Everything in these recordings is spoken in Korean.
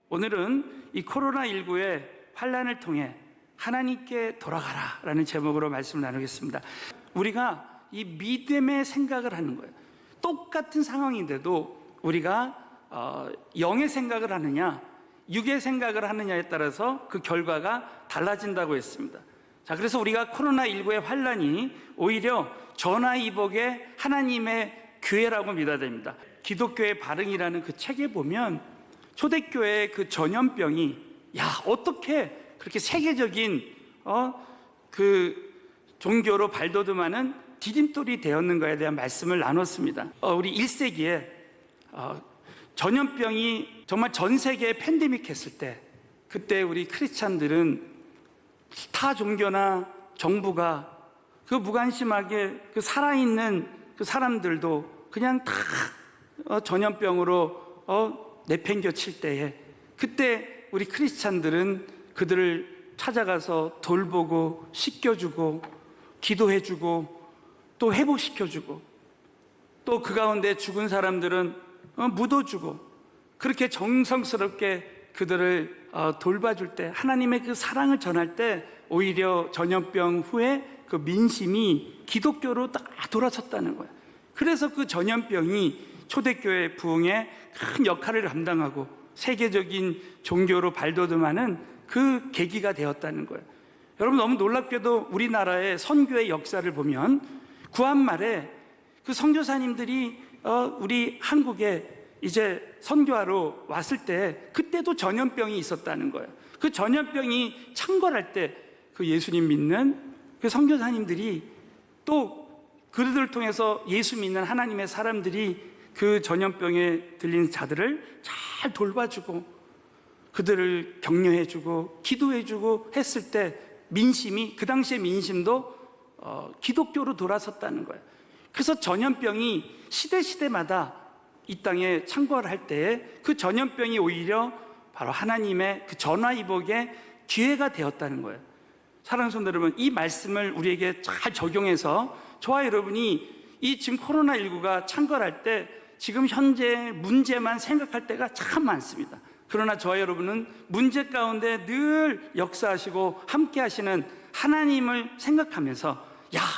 오늘은 이 코로나19의 환난을 통해 하나님께 돌아가라 라는 제목으로 말씀을 나누겠습니다. 우리가 이 믿음의 생각을 하는 거예요. 똑같은 상황인데도 우리가 영의 생각을 하느냐 육의 생각을 하느냐에 따라서 그 결과가 달라진다고 했습니다. 자, 그래서 우리가 코로나19의 환난이 오히려 전화위복의 하나님의 교회라고 믿어야 됩니다. 기독교의 발흥이라는 그 책에 보면 초대교회의 그 전염병이 어떻게 그렇게 세계적인 그 종교로 발돋움하는 디딤돌이 되었는가에 대한 말씀을 나눴습니다. 우리 1세기에 전염병이 정말 전 세계에 팬데믹 했을 때, 그때 우리 크리스찬들은 타 종교나 정부가 그 무관심하게 그 살아있는 그 사람들도 그냥 다 전염병으로 내팽겨칠 때에, 그때 우리 크리스찬들은 그들을 찾아가서 돌보고 씻겨주고 기도해주고 또 회복시켜주고, 또 그 가운데 죽은 사람들은 묻어주고, 그렇게 정성스럽게 그들을 돌봐줄 때, 하나님의 그 사랑을 전할 때 오히려 전염병 후에 그 민심이 기독교로 딱 돌아섰다는 거예요. 그래서 그 전염병이 초대교회 부흥에 큰 역할을 감당하고 세계적인 종교로 발돋움하는 그 계기가 되었다는 거예요. 여러분, 너무 놀랍게도 우리나라의 선교의 역사를 보면 구한말에 그 선교사님들이 우리 한국에 이제 선교하러 왔을 때 그때도 전염병이 있었다는 거예요. 그 전염병이 창궐할 때 그 예수님 믿는 그 선교사님들이, 또 그들을 통해서 예수 믿는 하나님의 사람들이 그 전염병에 들린 자들을 잘 돌봐주고 그들을 격려해주고 기도해주고 했을 때 민심이, 그 당시의 민심도 기독교로 돌아섰다는 거예요. 그래서 전염병이 시대마다 이 땅에 창궐할 때에 그 전염병이 오히려 바로 하나님의 그 전화위복의 기회가 되었다는 거예요. 사랑하는 성도 여러분, 이 말씀을 우리에게 잘 적용해서 저와 여러분이 이 지금 코로나19가 창궐할 때 지금 현재 문제만 생각할 때가 참 많습니다. 그러나 저와 여러분은 문제 가운데 늘 역사하시고 함께 하시는 하나님을 생각하면서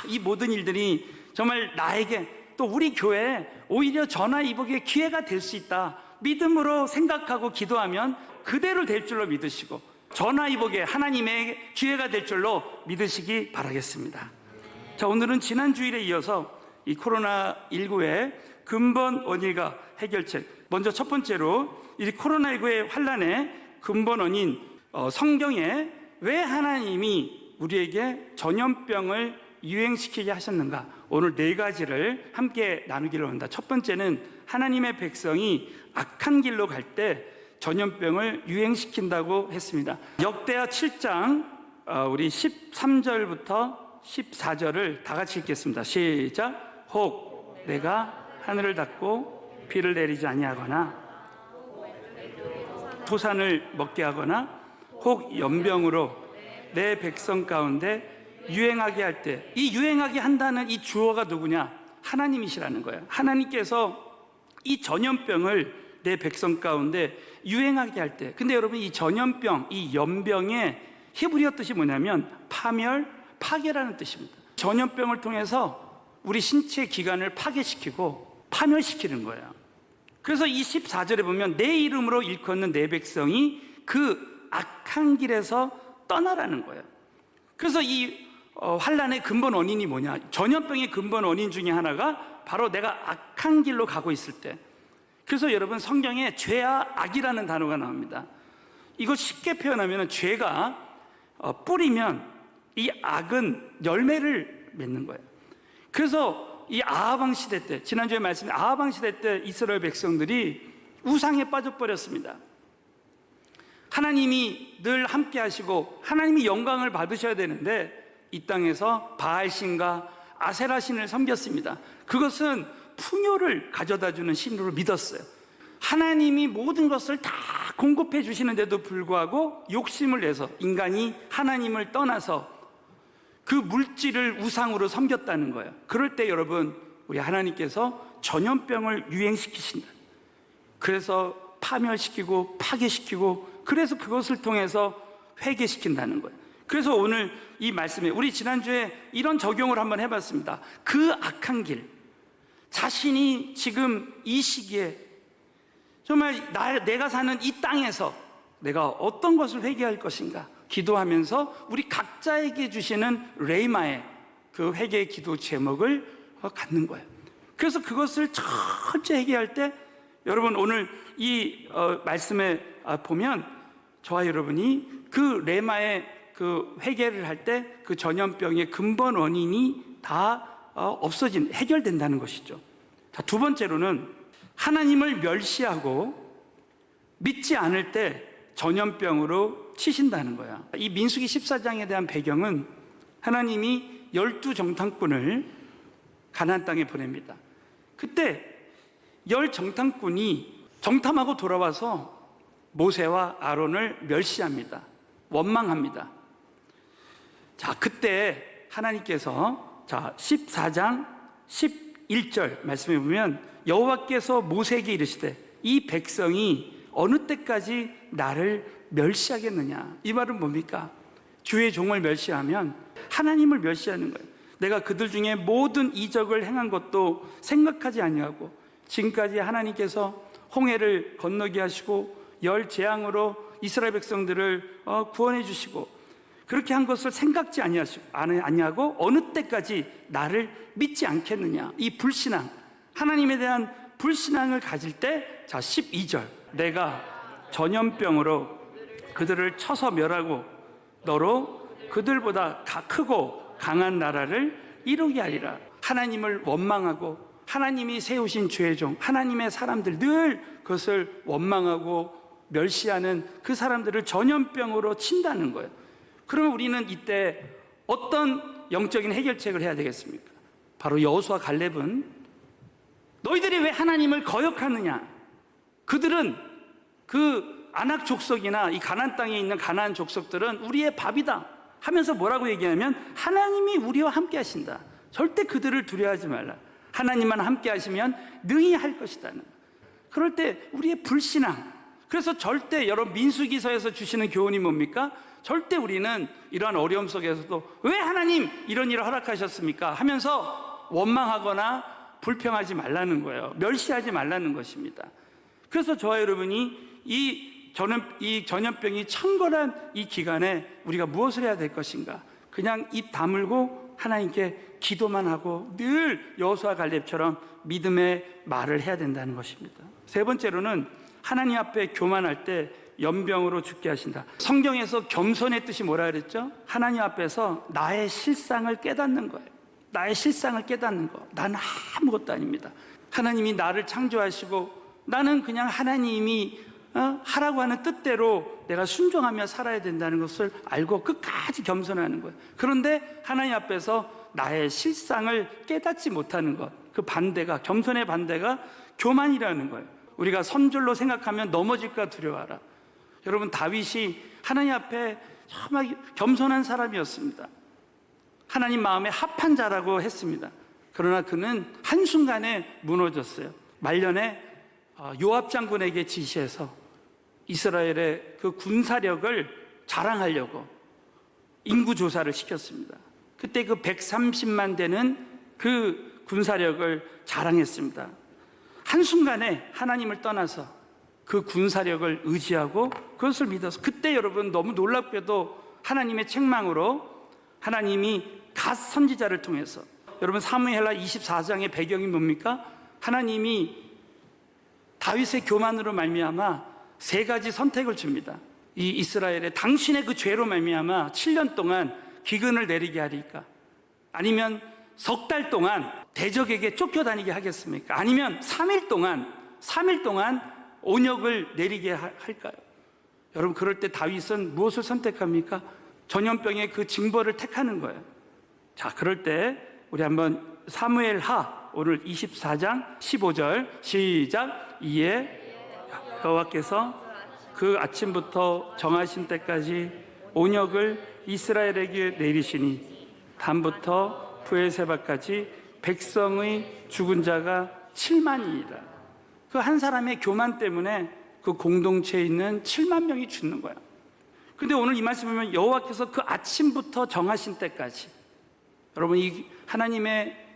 이 모든 일들이 정말 나에게, 또 우리 교회에 오히려 전화위복의 기회가 될 수 있다, 믿음으로 생각하고 기도하면 그대로 될 줄로 믿으시고 전화위복의 하나님의 기회가 될 줄로 믿으시기 바라겠습니다. 자, 오늘은 지난 주일에 이어서 이 코로나19의 근본 원인과 해결책, 먼저 첫 번째로 이 코로나19의 환난의 근본 원인, 성경에 왜 하나님이 우리에게 전염병을 유행시키게 하셨는가, 오늘 네 가지를 함께 나누기로 합니다. 첫 번째는 하나님의 백성이 악한 길로 갈 때 전염병을 유행시킨다고 했습니다. 역대하 7장 우리 13절부터 14절을 다 같이 읽겠습니다. 시작. 혹 내가 하늘을 닫고 비를 내리지 아니하거나 토산을 먹게 하거나 혹 연병으로 내 백성 가운데 유행하게 할 때, 이 유행하게 한다는 이 주어가 누구냐? 하나님이시라는 거예요. 하나님께서 이 전염병을 내 백성 가운데 유행하게 할 때, 근데 여러분, 이 전염병, 이 연병의 히브리어 뜻이 뭐냐면 파괴라는 뜻입니다. 전염병을 통해서 우리 신체 기관을 파괴시키고 파멸시키는 거예요. 그래서 이 14절에 보면 내 이름으로 일컫는 내 백성이 그 악한 길에서 떠나라는 거예요. 그래서 이 환난의 근본 원인이 뭐냐? 전염병의 근본 원인 중에 하나가 바로 내가 악한 길로 가고 있을 때. 그래서 여러분, 성경에 죄와 악이라는 단어가 나옵니다. 이거 쉽게 표현하면 죄가 뿌리면 이 악은 열매를 맺는 거예요. 그래서 이 아하방 시대 때, 지난주에 말씀드린 아하방 시대 때 이스라엘 백성들이 우상에 빠져버렸습니다. 하나님이 늘 함께 하시고 하나님이 영광을 받으셔야 되는데 이 땅에서 바알신과 아세라신을 섬겼습니다. 그것은 풍요를 가져다주는 신으로 믿었어요. 하나님이 모든 것을 다 공급해 주시는데도 불구하고 욕심을 내서 인간이 하나님을 떠나서 그 물질을 우상으로 섬겼다는 거예요. 그럴 때 여러분, 우리 하나님께서 전염병을 유행시키신다. 그래서 파멸시키고 파괴시키고, 그래서 그것을 통해서 회개시킨다는 거예요. 그래서 오늘 이 말씀에 우리 지난주에 이런 적용을 한번 해봤습니다. 그 악한 길, 자신이 지금 이 시기에 정말 내가 사는 이 땅에서 내가 어떤 것을 회개할 것인가 기도하면서 우리 각자에게 주시는 레이마의 그 회개의 기도 제목을 갖는 거예요. 그래서 그것을 철저히 회개할 때, 여러분 오늘 이 말씀에 보면 저와 여러분이 그 레마의 그 회개를 할 때 그 전염병의 근본 원인이 다 해결된다는 것이죠. 자, 두 번째로는 하나님을 멸시하고 믿지 않을 때 전염병으로 치신다는 거야. 이 민수기 14장에 대한 배경은 하나님이 12정탐꾼을 가나안 땅에 보냅니다. 그때 10정탐꾼이 정탐하고 돌아와서 모세와 아론을 멸시합니다. 원망합니다. 자, 그때 하나님께서 14장 11절 말씀해 보면 여호와께서 모세에게 이르시되 이 백성이 어느 때까지 나를 멸시하겠느냐. 이 말은 뭡니까? 주의 종을 멸시하면 하나님을 멸시하는 거예요. 내가 그들 중에 모든 이적을 행한 것도 생각하지 아니하고 지금까지 하나님께서 홍해를 건너게 하시고 열 재앙으로 이스라엘 백성들을 구원해 주시고 그렇게 한 것을 생각지 아니하고 어느 때까지 나를 믿지 않겠느냐. 이 불신앙, 하나님에 대한 불신앙을 가질 때, 자 12절, 내가 전염병으로 그들을 쳐서 멸하고 너로 그들보다 크고 강한 나라를 이루게 하리라. 하나님을 원망하고 하나님이 세우신 죄의 종, 하나님의 사람들 늘 그것을 원망하고 멸시하는 그 사람들을 전염병으로 친다는 거예요. 그러면 우리는 이때 어떤 영적인 해결책을 해야 되겠습니까? 바로 여호수아 갈렙은 너희들이 왜 하나님을 거역하느냐? 그들은 그 아낙 족속이나 이 가나안 땅에 있는 가나안 족속들은 우리의 밥이다 하면서 뭐라고 얘기하면 하나님이 우리와 함께 하신다. 절대 그들을 두려워하지 말라. 하나님만 함께 하시면 능히 할 것이다. 그럴 때 우리의 불신앙, 그래서 절대 여러분 민수기서에서 주시는 교훈이 뭡니까? 절대 우리는 이러한 어려움 속에서도 왜 하나님 이런 일을 허락하셨습니까? 하면서 원망하거나 불평하지 말라는 거예요. 멸시하지 말라는 것입니다. 그래서 저와 여러분이 이 전염병이 창궐한 이 기간에 우리가 무엇을 해야 될 것인가? 그냥 입 다물고 하나님께 기도만 하고 늘 여호수아 갈렙처럼 믿음의 말을 해야 된다는 것입니다. 세 번째로는 하나님 앞에 교만할 때 연병으로 죽게 하신다. 성경에서 겸손의 뜻이 뭐라 그랬죠? 하나님 앞에서 나의 실상을 깨닫는 거예요. 나의 실상을 깨닫는 거. 나는 아무것도 아닙니다. 하나님이 나를 창조하시고 나는 그냥 하나님이 하라고 하는 뜻대로 내가 순종하며 살아야 된다는 것을 알고 끝까지 겸손하는 거예요. 그런데 하나님 앞에서 나의 실상을 깨닫지 못하는 것, 그 반대가, 겸손의 반대가 교만이라는 거예요. 우리가 선줄로 생각하면 넘어질까 두려워하라. 여러분, 다윗이 하나님 앞에 정말 겸손한 사람이었습니다. 하나님 마음에 합한 자라고 했습니다. 그러나 그는 한순간에 무너졌어요. 말년에 요압 장군에게 지시해서 이스라엘의 그 군사력을 자랑하려고 인구 조사를 시켰습니다. 그때 그 130만 되는 그 군사력을 자랑했습니다. 한순간에 하나님을 떠나서 그 군사력을 의지하고 그것을 믿어서, 그때 여러분 너무 놀랍게도 하나님의 책망으로 하나님이 갓 선지자를 통해서, 여러분 사무엘하 24장의 배경이 뭡니까? 하나님이 다윗의 교만으로 말미암아 세 가지 선택을 줍니다. 이 이스라엘에 당신의 그 죄로 말미암아 7년 동안 기근을 내리게 하리까? 아니면 석 달 동안 대적에게 쫓겨다니게 하겠습니까? 아니면 3일 동안 온역을 내리게 할까요? 여러분, 그럴 때 다윗은 무엇을 선택합니까? 전염병의 그 징벌을 택하는 거예요. 자, 그럴 때 우리 한번 사무엘하 오늘 24장 15절 시작. 이에 여호와께서 그 아침부터 정하신 때까지 온역을 이스라엘에게 내리시니 단부터 브엘세바까지 백성의 죽은 자가 7만이니라. 그 한 사람의 교만 때문에 그 공동체에 있는 7만 명이 죽는 거야. 근데 오늘 이 말씀 보면 여호와께서 그 아침부터 정하신 때까지, 여러분 이 하나님의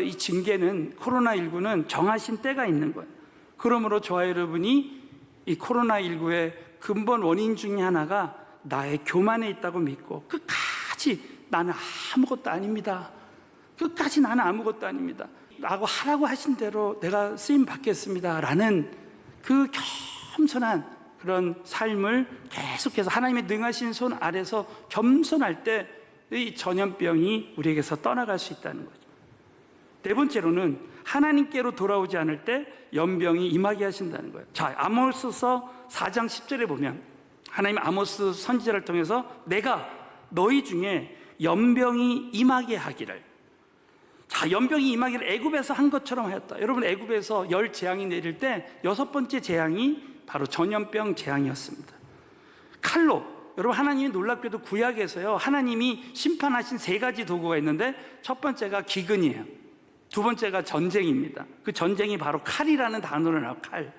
이 징계는, 코로나19는 정하신 때가 있는 거예요. 그러므로 저와 여러분이 이 코로나19의 근본 원인 중에 하나가 나의 교만에 있다고 믿고 끝까지 나는 아무것도 아닙니다, 끝까지 나는 아무것도 아닙니다 라고 하라고 하신 대로 내가 쓰임 받겠습니다 라는 그 겸손한 그런 삶을 계속해서 하나님의 능하신 손 아래서 겸손할 때 이 전염병이 우리에게서 떠나갈 수 있다는 거죠. 네 번째로는 하나님께로 돌아오지 않을 때 연병이 임하게 하신다는 거예요. 자, 아모스서 4장 10절에 보면 하나님 아모스 선지자를 통해서 내가 너희 중에 연병이 임하게 하기를, 자, 연병이 임하기를 애굽에서 한 것처럼 하였다. 여러분, 애굽에서 열 재앙이 내릴 때 여섯 번째 재앙이 바로 전염병 재앙이었습니다. 칼로, 여러분 하나님이 놀랍게도 구약에서요, 하나님이 심판하신 세 가지 도구가 있는데 첫 번째가 기근이에요. 두 번째가 전쟁입니다. 그 전쟁이 바로 칼이라는 단어로 나와요. 칼.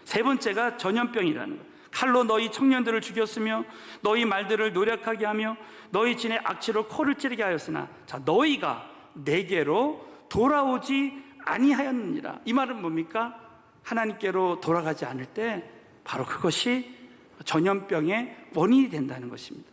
세 번째가 전염병이라는 거예요. 칼로 너희 청년들을 죽였으며 너희 말들을 노력하게 하며 너희 진의 악취로 코를 찌르게 하였으나, 자, 너희가 내게로 돌아오지 아니하였느니라. 이 말은 뭡니까? 하나님께로 돌아가지 않을 때 바로 그것이 전염병의 원인이 된다는 것입니다.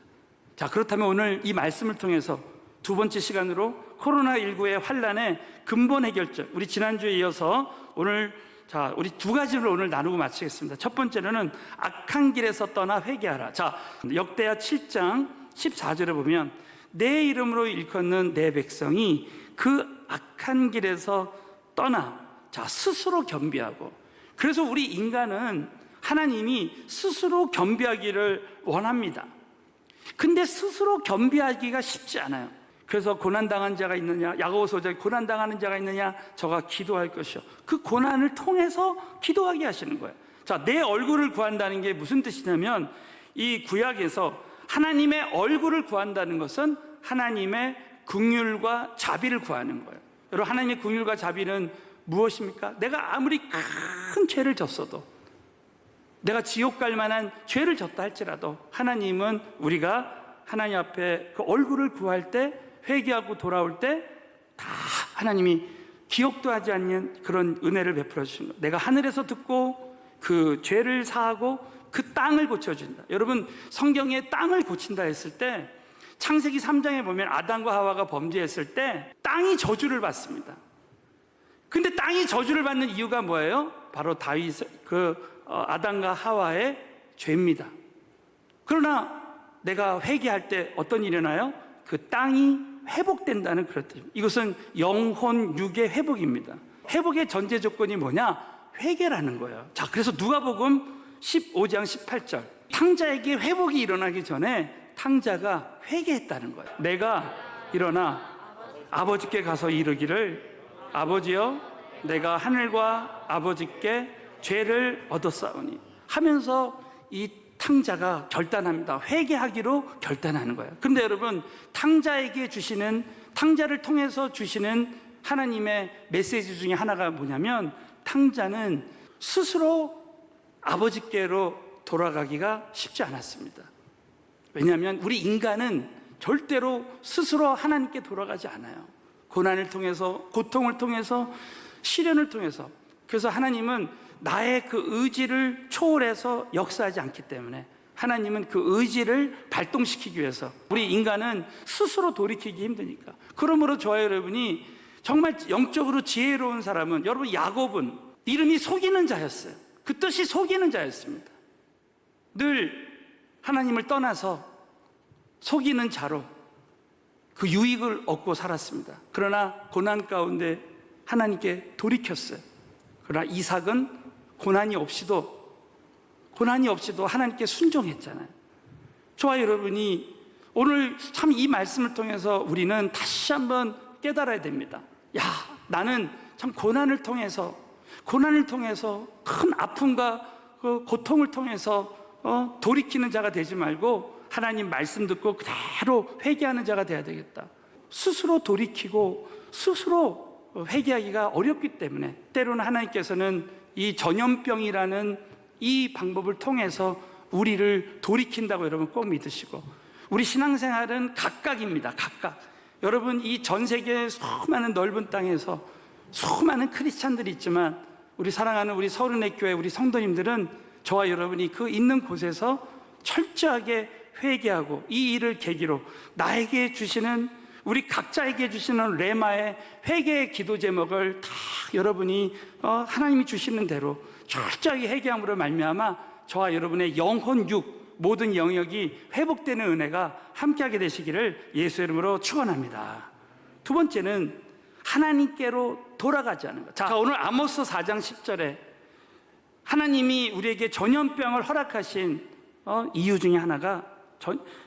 자, 그렇다면 오늘 이 말씀을 통해서 두 번째 시간으로 코로나19의 환란의 근본 해결책, 우리 지난주에 이어서 오늘, 자, 우리 두 가지를 오늘 나누고 마치겠습니다. 첫 번째로는 악한 길에서 떠나 회개하라. 자, 역대하 7장 14절에 보면 내 이름으로 일컫는 내 백성이 그 악한 길에서 떠나, 자, 스스로 겸비하고. 그래서 우리 인간은 하나님이 스스로 겸비하기를 원합니다. 근데 스스로 겸비하기가 쉽지 않아요. 그래서 고난당한 자가 있느냐, 야고보서 5장에 고난당하는 자가 있느냐, 저가 기도할 것이요, 그 고난을 통해서 기도하게 하시는 거예요. 자, 내 얼굴을 구한다는 게 무슨 뜻이냐면, 이 구약에서 하나님의 얼굴을 구한다는 것은 하나님의 긍휼과 자비를 구하는 거예요. 여러분, 하나님의 긍휼과 자비는 무엇입니까? 내가 아무리 큰 죄를 졌어도, 내가 지옥 갈 만한 죄를 졌다 할지라도 하나님은 우리가 하나님 앞에 그 얼굴을 구할 때, 회개하고 돌아올 때 다 하나님이 기억도 하지 않는 그런 은혜를 베풀어 주신 거예요. 내가 하늘에서 듣고 그 죄를 사하고 그 땅을 고쳐준다. 여러분, 성경에 땅을 고친다 했을 때 창세기 3장에 보면 아담과 하와가 범죄했을 때 땅이 저주를 받습니다. 근데 땅이 저주를 받는 이유가 뭐예요? 바로 아담과 하와의 죄입니다. 그러나 내가 회개할 때 어떤 일이 일어나요? 그 땅이 회복된다는 그런 뜻입니다. 이것은 영혼, 육의 회복입니다. 회복의 전제 조건이 뭐냐? 회개라는 거예요. 자, 그래서 누가복음 15장 18절, 탕자에게 회복이 일어나기 전에 탕자가 회개했다는 거예요. 내가 일어나 아버지께 가서 이르기를, 아버지여, 내가 하늘과 아버지께 죄를 얻었사오니 하면서 이 탕자가 결단합니다. 회개하기로 결단하는 거예요. 그런데 여러분, 탕자에게 주시는, 탕자를 통해서 주시는 하나님의 메시지 중에 하나가 뭐냐면, 탕자는 스스로 아버지께로 돌아가기가 쉽지 않았습니다. 왜냐하면 우리 인간은 절대로 스스로 하나님께 돌아가지 않아요. 고난을 통해서, 고통을 통해서, 시련을 통해서. 그래서 하나님은 나의 그 의지를 초월해서 역사하지 않기 때문에 하나님은 그 의지를 발동시키기 위해서, 우리 인간은 스스로 돌이키기 힘드니까. 그러므로 저와 여러분이 정말 영적으로 지혜로운 사람은, 여러분, 야곱은 이름이 속이는 자였어요. 그 뜻이 속이는 자였습니다. 늘 하나님을 떠나서 속이는 자로 그 유익을 얻고 살았습니다. 그러나 고난 가운데 하나님께 돌이켰어요. 그러나 이삭은 고난이 없이도 하나님께 순종했잖아요. 저와 여러분이 오늘 참 이 말씀을 통해서 우리는 다시 한번 깨달아야 됩니다. 야, 나는 참 고난을 통해서 큰 아픔과 그 고통을 통해서 돌이키는 자가 되지 말고 하나님 말씀 듣고 그대로 회개하는 자가 돼야 되겠다. 스스로 돌이키고 스스로 회개하기가 어렵기 때문에 때로는 하나님께서는 이 전염병이라는 이 방법을 통해서 우리를 돌이킨다고 여러분 꼭 믿으시고, 우리 신앙생활은 각각입니다. 각각. 여러분, 이 전 세계 수많은 넓은 땅에서 수많은 크리스찬들이 있지만 우리 사랑하는 우리 서울은혜 교회 우리 성도님들은 저와 여러분이 그 있는 곳에서 철저하게 회개하고 이 일을 계기로 나에게 주시는, 우리 각자에게 주시는 레마의 회개의 기도 제목을 다 여러분이 하나님이 주시는 대로 철저하게 회개함으로 말미암아 저와 여러분의 영혼 육 모든 영역이 회복되는 은혜가 함께하게 되시기를 예수 이름으로 축원합니다. 두 번째는 하나님께로 돌아가자는 것. 자, 오늘 아모스 4장 10절에 하나님이 우리에게 전염병을 허락하신 이유 중에 하나가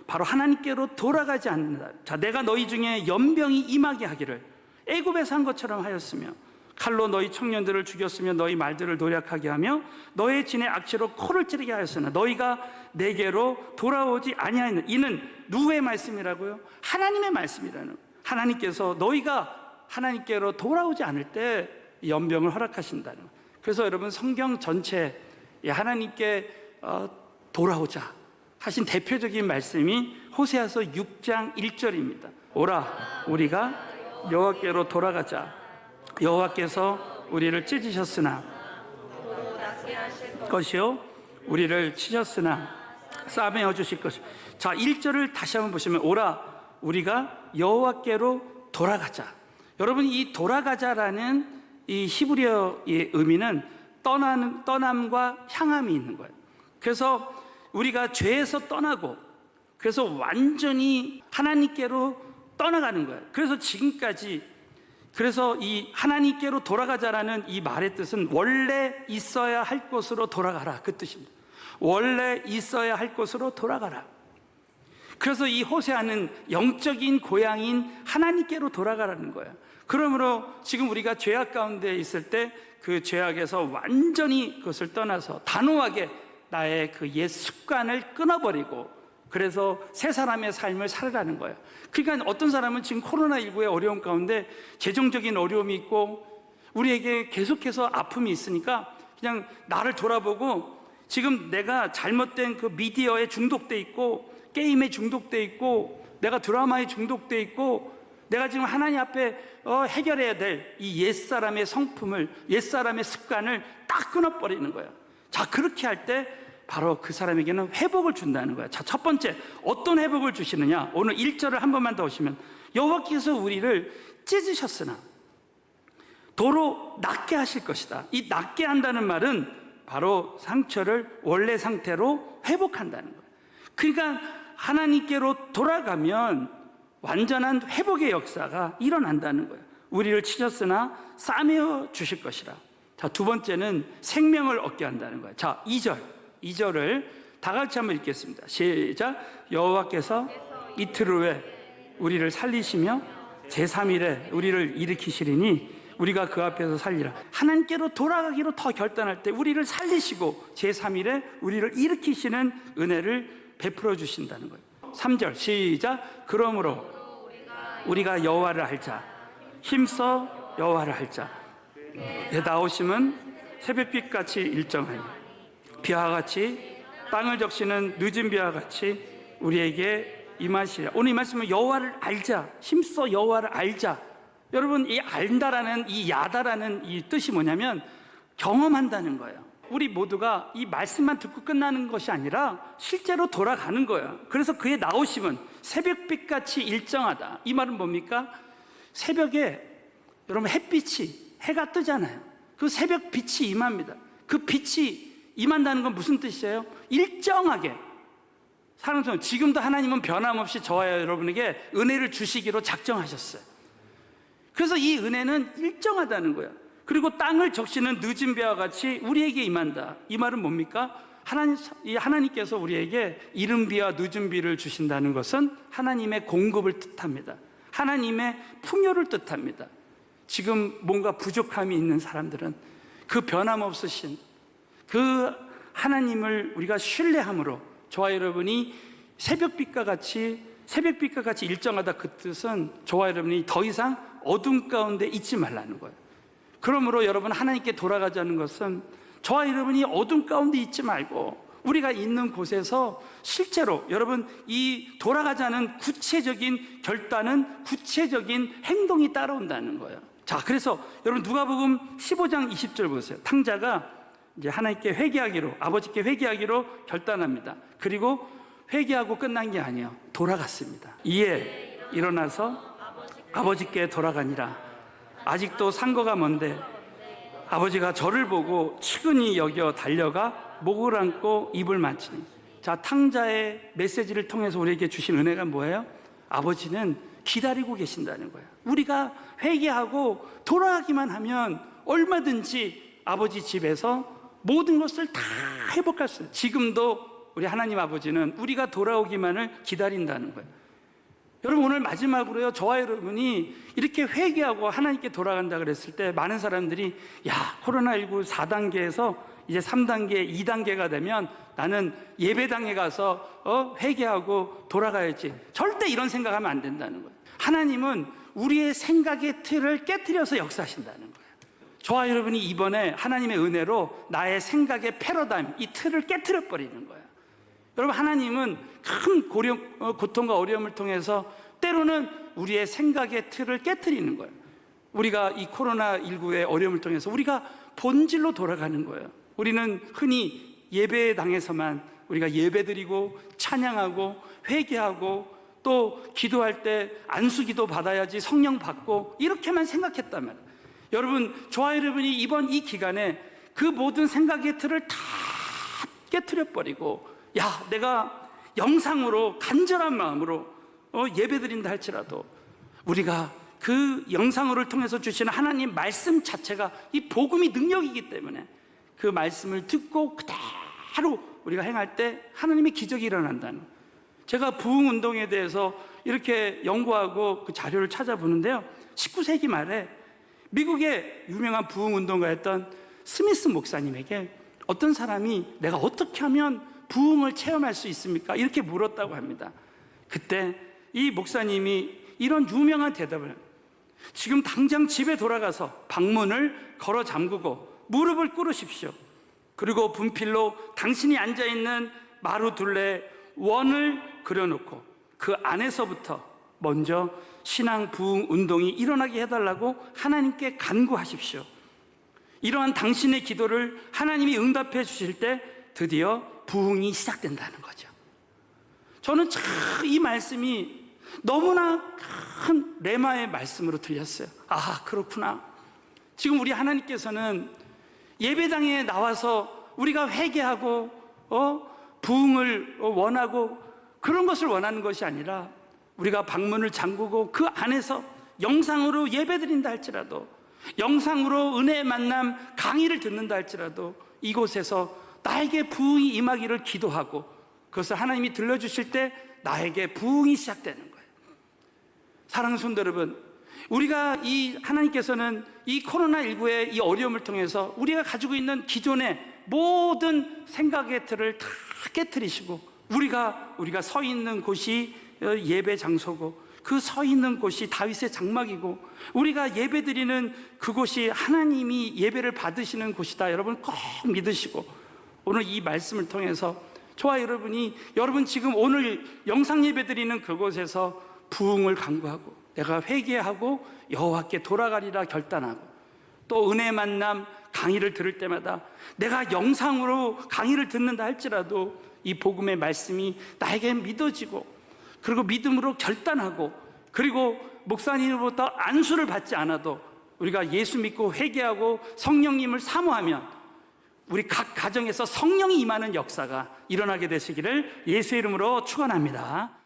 바로 하나님께로 돌아가지 않는다. 자, 내가 너희 중에 연병이 임하게 하기를 애굽에서 한 것처럼 하였으며 칼로 너희 청년들을 죽였으며 너희 말들을 노략하게 하며 너의 진의 악취로 코를 찌르게 하였으나 너희가 내게로 돌아오지 아니하였느니라. 이는 누구의 말씀이라고요? 하나님의 말씀이라는. 하나님께서 너희가 하나님께로 돌아오지 않을 때 연병을 허락하신다는. 그래서 여러분, 성경 전체에 하나님께 돌아오자 하신 대표적인 말씀이 호세아서 6장 1절입니다. 오라, 우리가 여호와께로 돌아가자. 여호와께서 우리를 찢으셨으나 것이요 우리를 치셨으나 싸매어 주실 것이요. 자, 1절을 다시 한번 보시면 오라, 우리가 여호와께로 돌아가자. 여러분, 이 돌아가자라는 이 히브리어의 의미는 떠남과 향함이 있는 거예요. 그래서 우리가 죄에서 떠나고, 그래서 완전히 하나님께로 떠나가는 거예요. 그래서 지금까지, 그래서 이 하나님께로 돌아가자라는 이 말의 뜻은 원래 있어야 할 곳으로 돌아가라, 그 뜻입니다. 원래 있어야 할 곳으로 돌아가라. 그래서 이 호세아는 영적인 고향인 하나님께로 돌아가라는 거예요. 그러므로 지금 우리가 죄악 가운데 있을 때 그 죄악에서 완전히 그것을 떠나서 단호하게 나의 그 옛 습관을 끊어버리고, 그래서 새 사람의 삶을 살으라는 거예요. 그러니까 어떤 사람은 지금 코로나19의 어려움 가운데 재정적인 어려움이 있고 우리에게 계속해서 아픔이 있으니까 그냥 나를 돌아보고, 지금 내가 잘못된 그 미디어에 중독돼 있고 게임에 중독돼 있고 내가 드라마에 중독돼 있고 내가 지금 하나님 앞에 해결해야 될 이 옛사람의 성품을, 옛사람의 습관을 딱 끊어버리는 거예요. 자, 그렇게 할 때 바로 그 사람에게는 회복을 준다는 거예요. 자, 첫 번째 어떤 회복을 주시느냐, 오늘 1절을 한 번만 더 오시면 여호와께서 우리를 찢으셨으나 도로 낫게 하실 것이다. 이 낫게 한다는 말은 바로 상처를 원래 상태로 회복한다는 거예요. 그러니까 하나님께로 돌아가면 완전한 회복의 역사가 일어난다는 거예요. 우리를 치셨으나 싸매어 주실 것이라. 자, 두 번째는 생명을 얻게 한다는 거예요. 자, 2절을 다 같이 한번 읽겠습니다. 시작. 여호와께서 이틀 후에 우리를 살리시며 제3일에 우리를 일으키시리니 우리가 그 앞에서 살리라. 하나님께로 돌아가기로 더 결단할 때 우리를 살리시고 제3일에 우리를 일으키시는 은혜를 베풀어 주신다는 거예요. 3절 시작. 그러므로 우리가 여호와를 알자. 힘써 여호와를 알자. 나오심은 새벽빛같이 일정하니 비와 같이 땅을 적시는 늦은 비와 같이 우리에게 임하시라. 오늘 이 말씀은 여호와를 알자, 힘써 여호와를 알자. 여러분, 이 알다라는, 이 야다라는 이 뜻이 뭐냐면 경험한다는 거예요. 우리 모두가 이 말씀만 듣고 끝나는 것이 아니라 실제로 돌아가는 거예요. 그래서 그의 나오심은 새벽빛같이 일정하다. 이 말은 뭡니까? 새벽에 여러분 해가 뜨잖아요. 그 새벽 빛이 임합니다. 그 빛이 임한다는 건 무슨 뜻이에요? 일정하게. 사랑스러운, 지금도 하나님은 변함없이 저와 여러분에게 은혜를 주시기로 작정하셨어요. 그래서 이 은혜는 일정하다는 거예요. 그리고 땅을 적시는 늦은 비와 같이 우리에게 임한다. 이 말은 뭡니까? 하나님께서 우리에게 이른 비와 늦은 비를 주신다는 것은 하나님의 공급을 뜻합니다. 하나님의 풍요를 뜻합니다. 지금 뭔가 부족함이 있는 사람들은 그 변함없으신 그 하나님을 우리가 신뢰함으로 저와 여러분이 새벽빛과 같이 일정하다, 그 뜻은 저와 여러분이 더 이상 어둠 가운데 있지 말라는 거예요. 그러므로 여러분, 하나님께 돌아가자는 것은 저와 여러분이 어둠 가운데 있지 말고 우리가 있는 곳에서 실제로 여러분 이 돌아가자는 구체적인 결단은 구체적인 행동이 따라온다는 거예요. 자, 그래서 여러분 누가복음 15장 20절 보세요. 탕자가 이제 하나님께 회개하기로, 아버지께 회개하기로 결단합니다. 그리고 회개하고 끝난 게 아니에요. 돌아갔습니다. 이에 일어나서 아버지께 돌아가니라. 아직도 상거가 먼데 아버지가 저를 보고 측은히 여겨 달려가 목을 안고 입을 맞추니. 자, 탕자의 메시지를 통해서 우리에게 주신 은혜가 뭐예요? 아버지는 기다리고 계신다는 거예요. 우리가 회개하고 돌아가기만 하면 얼마든지 아버지 집에서 모든 것을 다 회복할 수 있어요. 지금도 우리 하나님 아버지는 우리가 돌아오기만을 기다린다는 거예요. 여러분, 오늘 마지막으로요, 저와 여러분이 이렇게 회개하고 하나님께 돌아간다 그랬을 때 많은 사람들이 야, 코로나19 4단계에서 이제 3단계, 2단계가 되면 나는 예배당에 가서 회개하고 돌아가야지. 절대 이런 생각하면 안 된다는 거예요. 하나님은 우리의 생각의 틀을 깨트려서 역사하신다는 거예요. 저와 여러분이 이번에 하나님의 은혜로 나의 생각의 패러다임, 이 틀을 깨트려 버리는 거예요. 여러분, 하나님은 큰 고통과 어려움을 통해서 때로는 우리의 생각의 틀을 깨트리는 거예요. 우리가 이 코로나19의 어려움을 통해서 우리가 본질로 돌아가는 거예요. 우리는 흔히 예배당에서만 우리가 예배드리고 찬양하고 회개하고 또 기도할 때 안수기도 받아야지 성령 받고 이렇게만 생각했단 말이에요. 여러분, 저와 여러분이 이번 이 기간에 그 모든 생각의 틀을 다 깨트려 버리고 야, 내가 영상으로 간절한 마음으로 예배드린다 할지라도 우리가 그 영상을 통해서 주시는 하나님 말씀 자체가 이 복음이 능력이기 때문에 그 말씀을 듣고 그대로 우리가 행할 때 하나님의 기적이 일어난다는. 제가 부흥운동에 대해서 이렇게 연구하고 그 자료를 찾아보는데요, 19세기 말에 미국의 유명한 부흥운동가였던 스미스 목사님에게 어떤 사람이 내가 어떻게 하면 부흥을 체험할 수 있습니까? 이렇게 물었다고 합니다. 그때 이 목사님이 이런 유명한 대답을, 지금 당장 집에 돌아가서 방문을 걸어 잠그고 무릎을 꿇으십시오. 그리고 분필로 당신이 앉아있는 마루 둘레에 원을 그려놓고 그 안에서부터 먼저 신앙 부흥 운동이 일어나게 해달라고 하나님께 간구하십시오. 이러한 당신의 기도를 하나님이 응답해 주실 때 드디어 부흥이 시작된다는 거죠. 저는 참 이 말씀이 너무나 큰 레마의 말씀으로 들렸어요. 아, 그렇구나. 지금 우리 하나님께서는 예배당에 나와서 우리가 회개하고 부흥을 원하고 그런 것을 원하는 것이 아니라 우리가 방문을 잠그고 그 안에서 영상으로 예배드린다 할지라도, 영상으로 은혜의 만남 강의를 듣는다 할지라도 이곳에서 나에게 부흥이 임하기를 기도하고 그것을 하나님이 들려주실 때 나에게 부흥이 시작되는 거예요. 사랑하는 성도 여러분, 우리가 이 하나님께서는 이 코로나19의 이 어려움을 통해서 우리가 가지고 있는 기존의 모든 생각의 틀을 다 깨트리시고 우리가 서 있는 곳이 예배 장소고 그 서 있는 곳이 다윗의 장막이고 우리가 예배드리는 그곳이 하나님이 예배를 받으시는 곳이다. 여러분 꼭 믿으시고 오늘 이 말씀을 통해서 저와 여러분 지금 오늘 영상 예배드리는 그곳에서 부흥을 간구하고 내가 회개하고 여호와께 돌아가리라 결단하고 또 은혜 만남 강의를 들을 때마다 내가 영상으로 강의를 듣는다 할지라도 이 복음의 말씀이 나에게 믿어지고 그리고 믿음으로 결단하고 그리고 목사님으로부터 안수를 받지 않아도 우리가 예수 믿고 회개하고 성령님을 사모하면 우리 각 가정에서 성령이 임하는 역사가 일어나게 되시기를 예수의 이름으로 축원합니다.